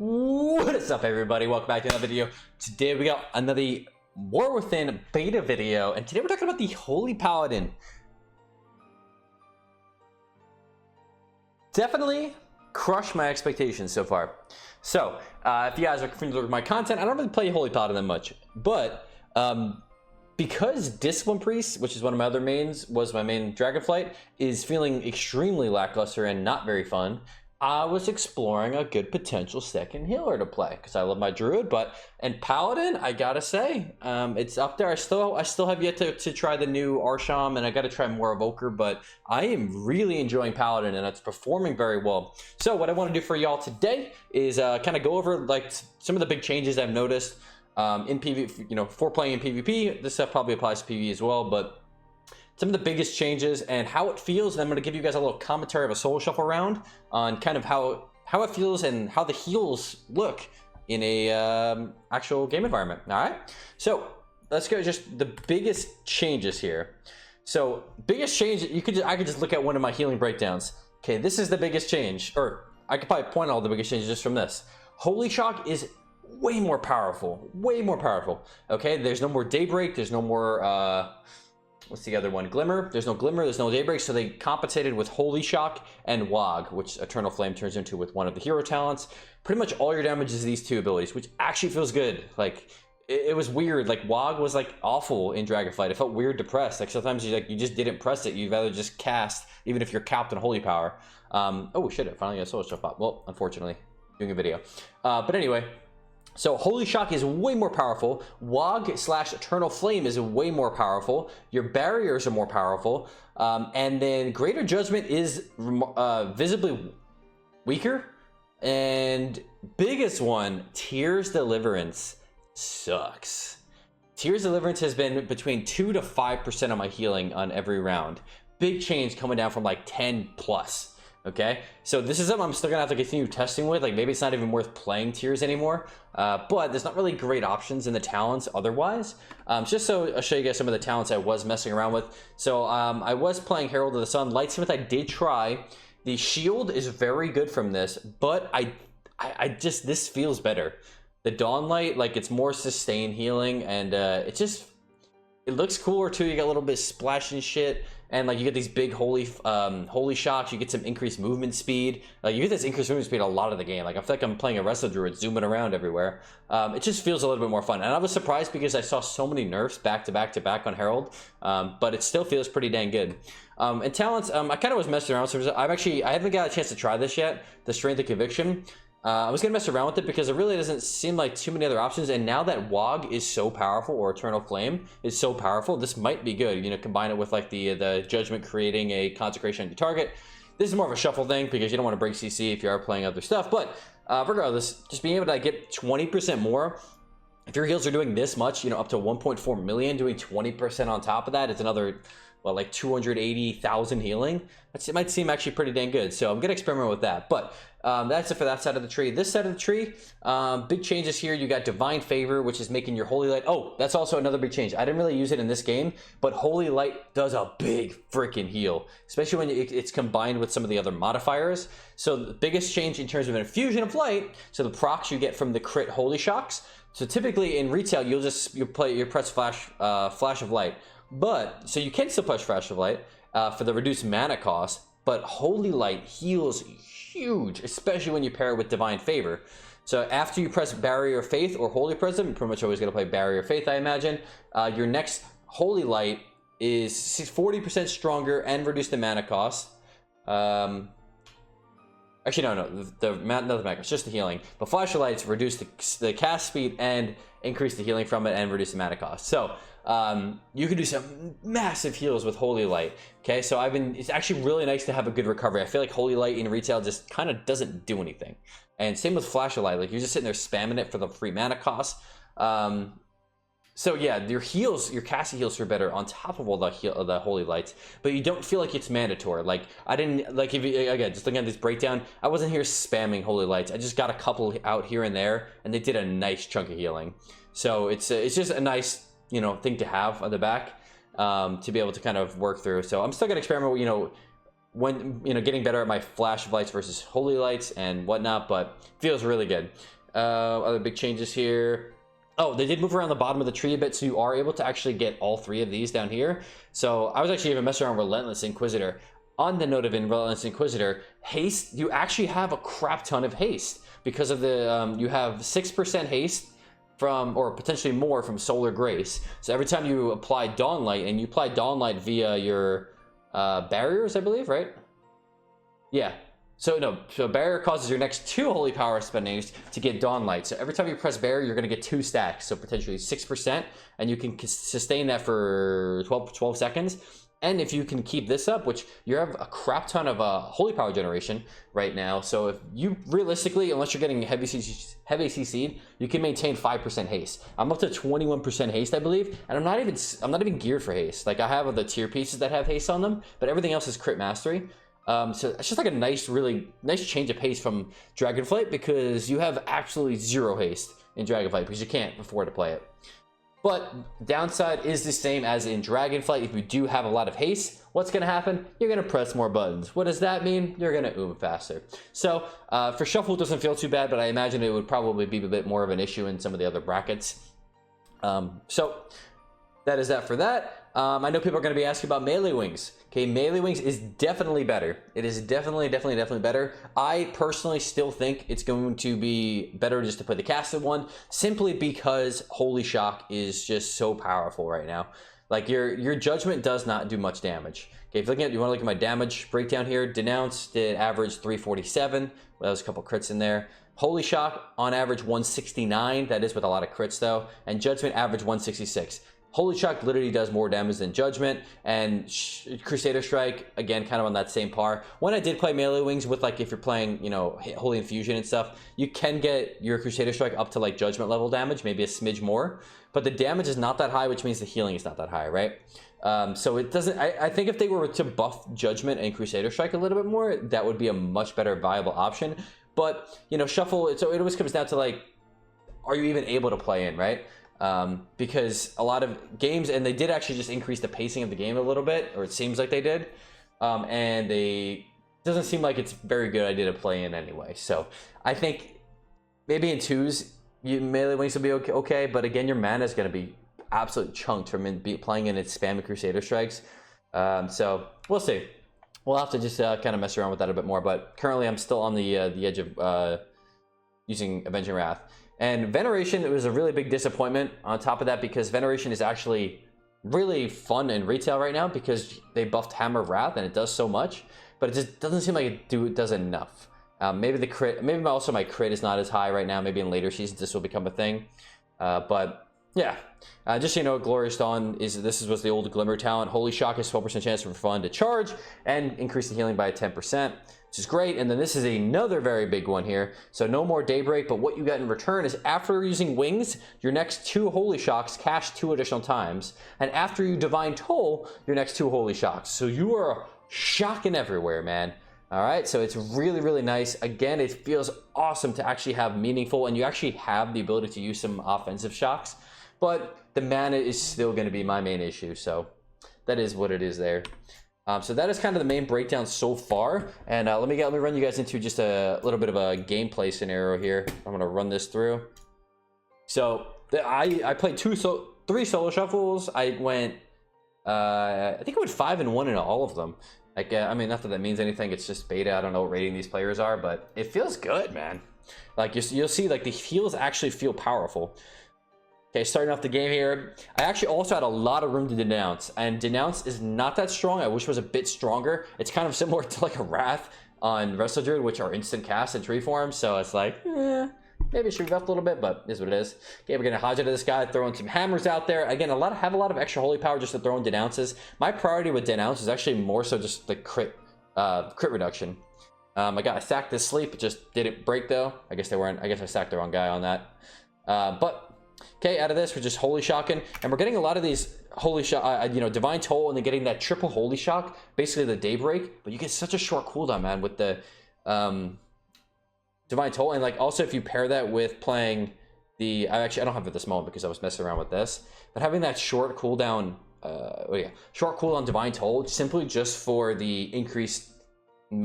What is up, everybody? Welcome back to another video. Today we got another War Within beta video, and today we're talking about the Holy Paladin. Definitely crushed my expectations so far. So if you guys are familiar with my content, I don't really play Holy Paladin that much, but because Discipline Priest, which is one of my other mains, was my main Dragonflight, is feeling extremely lackluster and not very fun, I was exploring a good potential second healer to play because I love my Druid. And Paladin, I gotta say, it's up there. I still have yet to try the new Arsham, and I gotta try more Evoker, but I am really enjoying Paladin and it's performing very well. So what I want to do for y'all today is kind of go over like some of the big changes I've noticed in PvP, for playing in PvP. This stuff probably applies to PvE as well, but some of the biggest changes and how it feels. And I'm going to give you guys a little commentary of a soul shuffle round on kind of how it feels and how the heals look in a actual game environment. All right, so let's go just the biggest changes here. So biggest change, I could just look at one of my healing breakdowns. Okay, this is the biggest change, or I could probably point out all the biggest changes just from this. Holy Shock is way more powerful, okay? There's no more Daybreak, there's no more what's the other one? Glimmer. There's no Glimmer, there's no Daybreak, so they compensated with Holy Shock and Wog, which Eternal Flame turns into with one of the hero talents. Pretty much all your damage is these two abilities, which actually feels good. Like it was weird. Like Wog was like awful in Dragonflight. It felt weird to press. Like sometimes you just didn't press it. You'd rather just cast, even if you're capped in Holy Power. Oh shit! I finally got soul stuff up. Well, unfortunately, doing a video. But anyway. So Holy Shock is way more powerful. Wog / Eternal Flame is way more powerful. Your barriers are more powerful. And then Greater Judgment is visibly weaker. And biggest one, Tears Deliverance sucks. Tears Deliverance has been between 2 to 5% of my healing on every round. Big change coming down from like 10 plus. Okay, so this is something I'm still gonna have to continue testing with. Like maybe it's not even worth playing Tears anymore, but there's not really great options in the talents otherwise. Just so I'll show you guys some of the talents I was messing around with. So I was playing Herald of the Sun. Lightsmith I did try. The shield is very good from this, but I just, this feels better. The Dawnlight, like it's more sustained healing, and it looks cooler too. You got a little bit of splash and shit, and like you get these big holy shocks. You get some increased movement speed. You get this increased movement speed a lot of the game. Like I feel like I'm playing a Wrestle Druid zooming around everywhere. It just feels a little bit more fun, and I was surprised because I saw so many nerfs back to back on Herald, but it still feels pretty dang good. And talents, I kind of was messing around. So I haven't got a chance to try this yet. The Strength of Conviction. I was gonna mess around with it because it really doesn't seem like too many other options, and now that Wog is so powerful, or Eternal Flame is so powerful, this might be good. Combine it with like the Judgment creating a consecration on your target. This is more of a shuffle thing because you don't want to break CC if you are playing other stuff, but regardless, just being able to get 20% more. If your heals are doing this much, up to 1.4 million, doing 20% on top of that, it's another, well, like 280,000 healing. It might seem actually pretty dang good. So I'm gonna experiment with that. But that's it for that side of the tree. This side of the tree, big changes here. You got Divine Favor, which is making your Holy Light. Oh, that's also another big change. I didn't really use it in this game, but Holy Light does a big freaking heal, especially when it's combined with some of the other modifiers. So the biggest change in terms of an infusion of light, so the procs you get from the crit Holy Shocks. So typically in retail, you press Flash of Light. But so you can still push Flash of Light for the reduced mana cost, but Holy Light heals huge, especially when you pair it with Divine Favor. So after you press Barrier of Faith or Holy Prism, you're pretty much always going to play Barrier of Faith, I imagine. Your next Holy Light is 40% stronger and reduce the mana cost. Actually, no, not the mana cost, just the healing. But Flash of Lights reduce the cast speed and increase the healing from it and reduce the mana cost. So you can do some massive heals with Holy Light. Okay, so it's actually really nice to have a good recovery. I feel like Holy Light in retail just kind of doesn't do anything, and same with Flash of Light. Like you're just sitting there spamming it for the free mana cost. So yeah, your casting heals are better on top of all the Holy Lights, but you don't feel like it's mandatory. Like I didn't, like if you, again, just looking at this breakdown, I wasn't here spamming Holy Lights. I just got a couple out here and there, and they did a nice chunk of healing. So it's just a nice thing to have on the back, to be able to kind of work through. So I'm still gonna experiment with when, you know, getting better at my flash of lights versus holy lights and whatnot, but feels really good. Other big changes here. Oh, they did move around the bottom of the tree a bit, so you are able to actually get all 3 of these down here. So I was actually even messing around with Relentless Inquisitor. On the note of Relentless Inquisitor, haste, you actually have a crap ton of haste because of the, you have 6% haste from, or potentially more from Solar Grace. So every time you apply Dawnlight, and you apply Dawnlight via your barriers, I believe, right? Yeah. So no, so barrier causes your next 2 holy power spendings to get Dawnlight. So every time you press barrier, you're going to get 2 stacks, so potentially 6%, and you can sustain that for 12 seconds. And if you can keep this up, which you have a crap ton of holy power generation right now, so if you realistically, unless you're getting heavy CC'd, you can maintain 5% haste. I'm up to 21% haste, I believe, and I'm not even geared for haste. Like, I have the tier pieces that have haste on them, but everything else is crit mastery. So it's just like a nice, really nice change of pace from Dragonflight, because you have absolutely 0 haste in Dragonflight because you can't afford to play it. But downside is the same as in Dragonflight. If you do have a lot of haste, what's going to happen? You're going to press more buttons. What does that mean? You're going to faster. So for Shuffle, it doesn't feel too bad, but I imagine it would probably be a bit more of an issue in some of the other brackets. So that is that for that. I know people are going to be asking about Melee Wings. Okay, Melee Wings is definitely better. It is definitely better. I personally still think it's going to be better just to play the casted one, simply because Holy Shock is just so powerful right now. Like, your Judgment does not do much damage. Okay, if you want to look at my damage breakdown here, Denounce did average 347. Well, that was a couple crits in there. Holy Shock on average 169. That is with a lot of crits though. And Judgment average 166. Holy Shock literally does more damage than Judgment, and Crusader Strike, again, kind of on that same par. When I did play Melee Wings with, like, if you're playing, you know, Holy Infusion and stuff, you can get your Crusader Strike up to, like, Judgment level damage, maybe a smidge more, but the damage is not that high, which means the healing is not that high, right? So it doesn't, I think if they were to buff Judgment and Crusader Strike a little bit more, that would be a much better viable option. But, you know, Shuffle, so it always comes down to, like, are you even able to play in, right? Because a lot of games, and they did actually just increase the pacing of the game a little bit, or it seems like they did, and doesn't seem like it's a very good idea to play in anyway. So I think maybe in 2s, Melee Wings will be okay, but again, your mana is going to be absolute chunked from playing in its spam of Crusader Strikes. So we'll see. We'll have to just kind of mess around with that a bit more, but currently I'm still on the edge of using Avenging Wrath. And Veneration, it was a really big disappointment on top of that, because Veneration is actually really fun in retail right now because they buffed Hammer of Wrath and it does so much, but it just doesn't seem like it does enough. Maybe the crit, maybe also my crit is not as high right now. Maybe in later seasons this will become a thing. But yeah, just so you know, Glorious Dawn this was the old Glimmer talent. Holy Shock is 12% chance for fun to charge and increase the healing by 10%. Which is great. And then this is another very big one here. So no more Daybreak, but what you get in return is after using Wings, your next 2 Holy Shocks cash 2 additional times. And after you Divine Toll, your next 2 Holy Shocks. So you are shocking everywhere, man. All right, so it's really nice. Again, it feels awesome to actually have meaningful, and you actually have the ability to use some offensive shocks, but the mana is still going to be my main issue. So that is what it is there. So that is kind of the main breakdown so far, and let me run you guys into just a little bit of a gameplay scenario here. I'm gonna run this through. So I played 3 solo shuffles. I went I think I went 5-1 in all of them. Like I mean, not that means anything. It's just beta. I don't know what rating these players are, but it feels good, man. Like you'll see, like the heals actually feel powerful. Okay, starting off the game here, I actually also had a lot of room to Denounce, and Denounce is not that strong. I wish it was a bit stronger. It's kind of similar to like a Wrath on Wrestle Druid, which are instant cast in tree form, so it's like, maybe it should be buffed a little bit, but it is what it is. Okay, we're gonna Hodge into this guy, throwing some hammers out there. Again, have a lot of extra holy power just to throw in Denounces. My priority with Denounce is actually more so just the crit reduction. I sacked this sleep, it just didn't break though. I guess I sacked the wrong guy on that. But okay, out of this, we're just Holy Shocking, and we're getting a lot of these Holy Shock, Divine Toll, and then getting that triple Holy Shock, basically the Daybreak, but you get such a short cooldown, man, with the Divine Toll, and like also if you pair that with playing the, I don't have it this moment because I was messing around with this, but having that short cooldown, short cooldown Divine Toll, simply just for the increased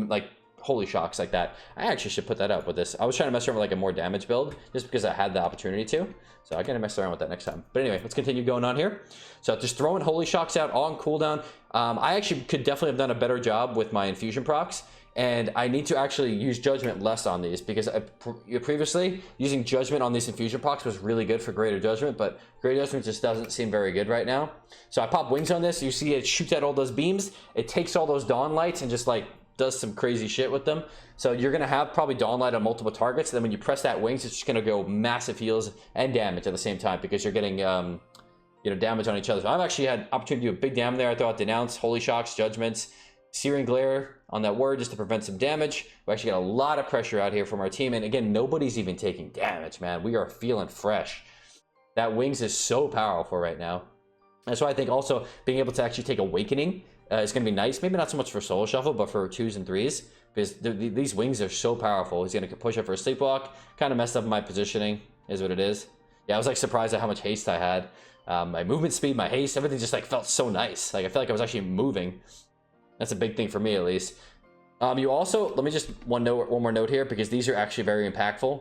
like holy shocks like that. I actually should put that up with this. I was trying to mess around with like a more damage build just because I had the opportunity to. So I gotta mess around with that next time. But anyway, let's continue going on here. So just throwing holy shocks out on cooldown. I actually could definitely have done a better job with my infusion procs. And I need to actually use judgment less on these because previously using judgment on these infusion procs was really good for greater judgment, but greater judgment just doesn't seem very good right now. So I pop wings on this. You see it shoots out all those beams. It takes all those dawn lights and just like does some crazy shit with them. So you're gonna have probably dawn light on multiple targets. Then when you press that wings, it's just gonna go massive heals and damage at the same time because you're getting you know, damage on each other. So I've actually had opportunity to do a big damage there. I thought denounce, holy shocks, judgments, searing glare on that word just to prevent some damage. We actually got a lot of pressure out here from our team, and again, nobody's even taking damage, man. We are feeling fresh. That wings is so powerful right now. That's why I think also being able to actually take awakening is going to be nice. Maybe not so much for solo shuffle, but for 2s and 3s, because these wings are so powerful. He's going to push up for a sleepwalk. Kind of messed up my positioning, is what it is. Yeah, I was like surprised at how much haste I had. My movement speed, my haste, everything just like felt so nice. Like I felt like I was actually moving. That's a big thing for me, at least. You also, let me just one more note here, because these are actually very impactful.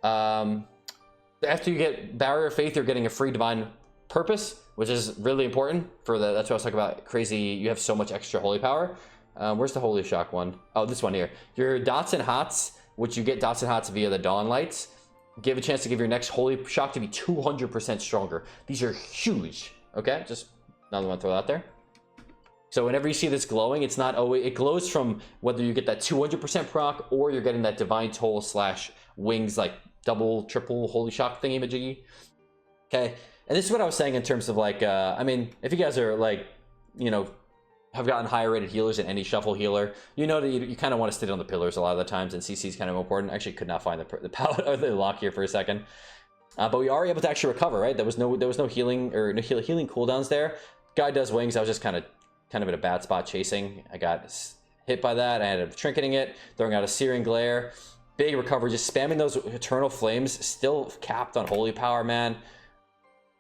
After you get Barrier of Faith, you're getting a free Divine Purpose, which is really important for the, that's what I was talking about, crazy, you have so much extra holy power. Where's the Holy Shock one? Oh, this one here. Your dots and hots, which you get dots and hots via the Dawn Lights, give a chance to give your next Holy Shock to be 200% stronger. These are huge, okay? Just another one to throw out there. So whenever you see this glowing, it's not always, it glows from whether you get that 200% proc or you're getting that Divine Toll / wings, like double, triple Holy Shock thingy-majiggy. Okay, and this is what I was saying in terms of like, I mean, if you guys are like, you know, have gotten higher rated healers than any shuffle healer, you know that you kind of want to sit on the pillars a lot of the times, and CC is kind of important. Actually, could not find the palette or the lock here for a second. But we are able to actually recover, right? There was no healing or no healing cooldowns there. Guy does wings. I was just kind of in a bad spot chasing. I got hit by that. I ended up trinketing it, throwing out a searing glare. Big recovery, just spamming those eternal flames, still capped on holy power, man.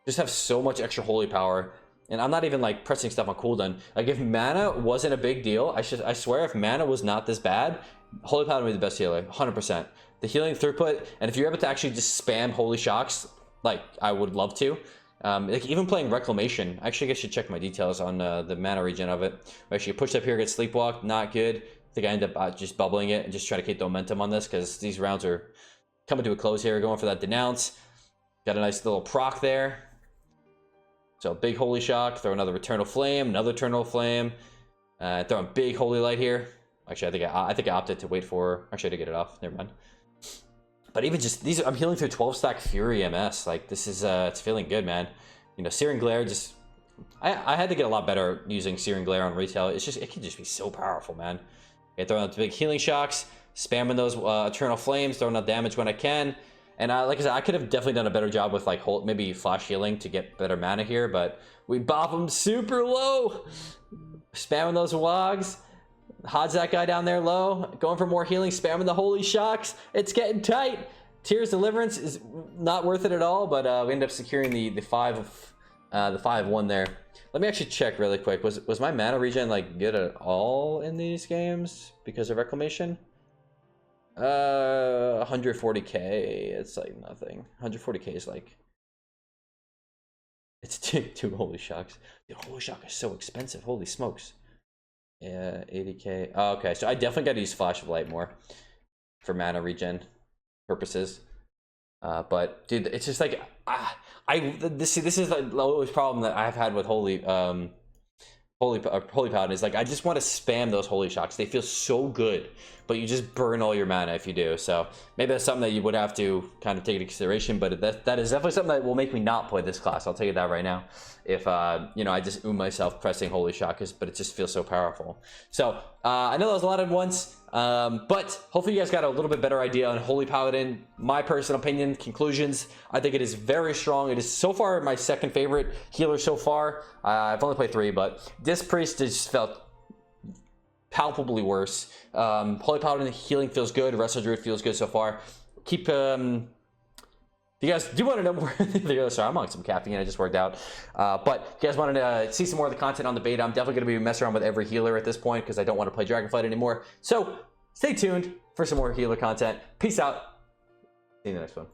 Just have so much extra holy power. And I'm not even like pressing stuff on cooldown. Like if mana wasn't a big deal, I swear if mana was not this bad, holy power would be the best healer, 100%. The healing throughput, and if you're able to actually just spam holy shocks, like I would love to. Like even playing Reclamation, actually I should check my details on the mana regen of it. Actually pushed up here, get sleepwalked, not good. I think I ended up just bubbling it and just try to keep the momentum on this because these rounds are coming to a close here. Going for that denounce. Got a nice little proc there. So big holy shock, throw another eternal flame, another eternal flame. Throwing big holy light here. Actually, I think I opted to wait for. Actually, I did get it off. Never mind. But even just these, I'm healing through 12 stack Fury MS. Like this is, it's feeling good, man. You know, Searing Glare just. I had to get a lot better using Searing Glare on retail. It's just, it can just be so powerful, man. Okay, throwing out the big healing shocks, spamming those eternal flames, throwing out damage when I can. And like I said, I could have definitely done a better job with like maybe flash healing to get better mana here, but we bop them super low. Spamming those wogs. Hod's that guy down there low. Going for more healing, spamming the holy shocks. It's getting tight. Tears Deliverance is not worth it at all, but we end up securing the 5-1 there. Let me actually check really quick. Was my mana regen like good at all in these games because of Reclamation? 140k, it's like nothing. 140k is like, it's two holy shocks. The holy shock is so expensive, holy smokes. Yeah, 80k. Oh, okay, so I definitely got to use Flash of Light more for mana regen purposes. But dude, it's just like this is the lowest problem that I've had with Holy Paladin is like I just want to spam those holy shocks. They feel so good, but you just burn all your mana if you do. So maybe that's something that you would have to kind of take into consideration. But that is definitely something that will make me not play this class. I'll tell you that right now. If you know, I just myself pressing holy shock, but it just feels so powerful. So I know that was a lot at once. But hopefully you guys got a little bit better idea on Holy Paladin. My personal opinion, conclusions, I think it is very strong. It is so far my second favorite healer so far. I've only played 3, but this priest just felt palpably worse. Holy Paladin healing feels good. Wrestle Druid feels good so far. Keep If you guys do want to know more, sorry, I'm on some caffeine. I just worked out. But if you guys wanted to see some more of the content on the beta, I'm definitely going to be messing around with every healer at this point because I don't want to play Dragonflight anymore. So stay tuned for some more healer content. Peace out. See you in the next one.